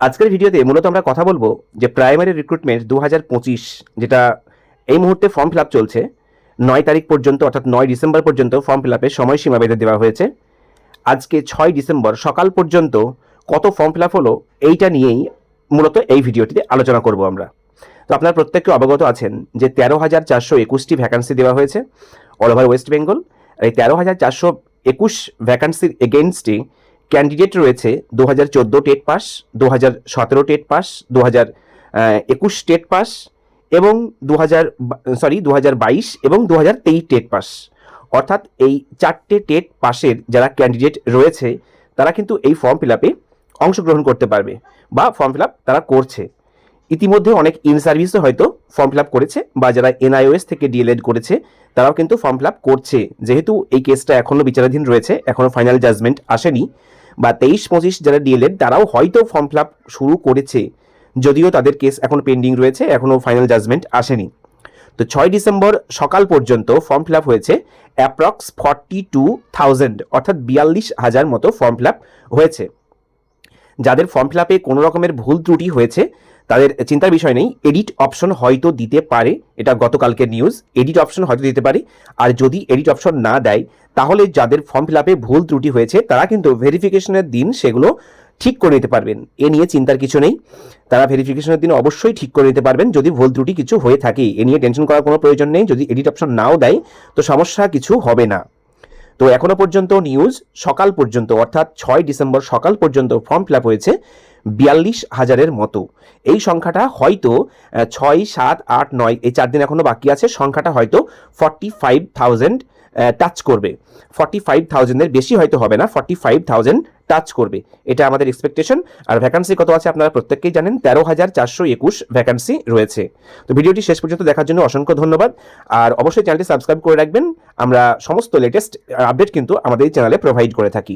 আজকের ভিডিওতে মূলত আমরা কথা বলবো যে প্রাইমারি রিক্রুটমেন্ট 2025 যেটা এই মুহূর্তে ফর্ম ফিল আপ চলছে 9 তারিখ পর্যন্ত, অর্থাৎ 9 ডিসেম্বর পর্যন্ত ফর্ম ফিল আপের সময়সীমা বেঁধে দেওয়া হয়েছে। আজকে 6 ডিসেম্বর সকাল পর্যন্ত কত ফর্ম ফিল আপ হলো এইটা নিয়েই মূলত এই ভিডিওটিতে আলোচনা করব আমরা। তো আপনারা প্রত্যেকে অবগত আছেন যে 13,421টি ভ্যাকান্সি দেওয়া হয়েছে অল ওভার ওয়েস্ট বেঙ্গল। এই 13,421 ভ্যাকান্সির এগেইনস্টে ক্যান্ডিডেট রয়েছে 2014 TET pass, 2017 TET pass, 2021 TET pass এবং 2022 এবং 2023 টেট পাস। অর্থাৎ এই 4টে টেট পাসের যারা ক্যান্ডিডেট রয়েছে তারা কিন্তু এই ফর্ম ফিল আপে অংশগ্রহণ করতে পারবে বা ফর্ম ফিল আপ তারা করছে। ইতিমধ্যে অনেক ইন সার্ভিসও হয়তো ফর্ম ফিল আপ করেছে বা যারা NIOS থেকে DLED করেছে তারাও কিন্তু ফর্ম ফিল আপ করছে। যেহেতু এই কেসটা এখনও বিচারাধীন রয়েছে, এখনও ফাইনাল জাজমেন্ট আসেনি, বা 23-25 যারা DLED তারাও হয়তো ফর্ম ফিল আপ শুরু করেছে, যদিও তাদের কেস এখন পেন্ডিং রয়েছে, এখনও ফাইনাল জাজমেন্ট আসেনি। তো 6 ডিসেম্বর সকাল পর্যন্ত ফর্ম ফিল আপ হয়েছে অ্যাপ্রক্স 42,000, অর্থাৎ 42,000 মতো ফর্ম ফিল আপ হয়েছে। যাদের ফর্ম ফিল আপে কোনো রকমের ভুল ত্রুটি হয়েছে তাদের চিন্তার বিষয় নেই, এডিট অপশন হয়তো দিতে পারে, এটা গতকালকের নিউজ, এডিট অপশন হয়তো দিতে পারে। আর যদি এডিট অপশন না দেয় তাহলে যাদের ফর্ম ফিল আপে ভুল ত্রুটি হয়েছে তারা কিন্তু ভেরিফিকেশনের দিন সেগুলো ঠিক করে নিতে পারবেন। এ নিয়ে চিন্তার কিছু নেই, তারা ভেরিফিকেশনের দিন অবশ্যই ঠিক করে নিতে পারবেন যদি ভুল ত্রুটি কিছু হয়ে থাকে। এ নিয়ে টেনশন করার কোনো প্রয়োজন নেই, যদি এডিট অপশন নাও দেয় তো সমস্যা কিছু হবে না। তো এখনো পর্যন্ত নিউজ সকাল পর্যন্ত, অর্থাৎ 6 ডিসেম্বর সকাল পর্যন্ত ফর্ম ফিল আপ হয়েছে 42,000-এর মতো। এই সংখ্যাটা হয়তো 6, 7, 8, 9 এই 4 দিন এখনো বাকি আছে, সংখ্যাটা হয়তো 45,000 টাচ করবে। 45,000-এর বেশি হয়তো হবে না, 45,000 টাচ করবে, এটা আমাদের এক্সপেকটেশন। আর ভ্যাকান্সি কত আছে আপনারা প্রত্যেকেই জানেন, 13,421 ভ্যাকান্সি রয়েছে। তো ভিডিওটি শেষ পর্যন্ত দেখার জন্য অসংখ্য ধন্যবাদ। আর অবশ্যই চ্যানেলটি সাবস্ক্রাইব করে রাখবেন, আমরা সমস্ত লেটেস্ট আপডেট কিন্তু আমাদের এই চ্যানেলে প্রোভাইড করে থাকি।